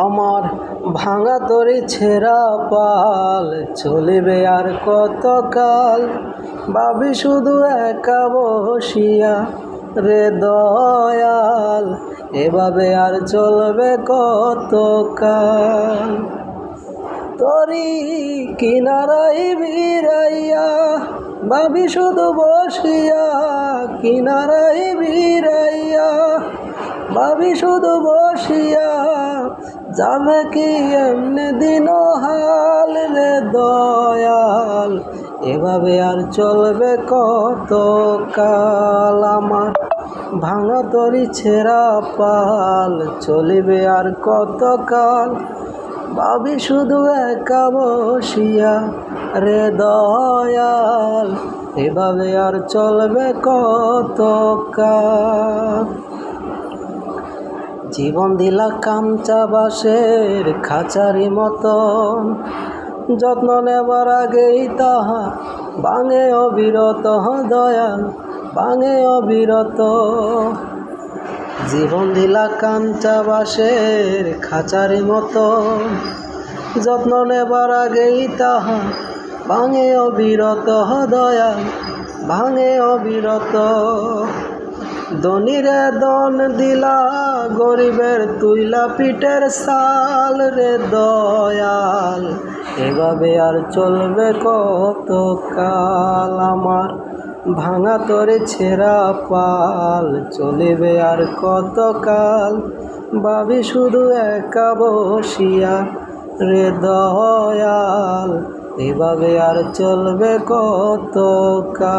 আমার ভাঙা তরি ছেঁড়া পাল চলিবে আর কতকাল। ভাবি শুধু একা বসিয়া রে দয়াল, এভাবে আর চলবে কতকাল। তরি কিনারাই ভিড়াইয়া ভাবি শুধু বসিয়া, কিনারাই ভিড়াইয়া ভাবি শুধু বসিয়া, যাবে কি এমনি দিন হাল রে দয়াল, এভাবে আর চলবে কতকাল। আমার ভাঙা তরি ছেঁড়া পাল চলিবে আর কতকাল। ভাবি শুধু একা বসিয়া রে দয়াল, এভাবে আর চলবে কতকাল। জীবন দিলা কামচা বাঁশের খাঁচারি মতন, যত্ন নেবার আগেই তাহা ভাঙে অবিরত দয়াল, ভাঙে অবিরত। জীবন দিলা কাঞ্চা বাঁশের খাঁচারি মতন, যত্ন নেবার আগেই তাহা ভাঙে অবিরত দয়াল, ভাঙে অবিরত। ধনীরে দন দিলা গরিবের তুইলা পিঠের সাল রে দয়াল, এভাবে আর চলবে কতকাল। আমার ভাঙা তরি ছেঁড়া পাল চলিবে আর কতকাল। ভাবি শুধু একা বসিয়া রে দয়াল, এভাবে আর চলবে কতকাল।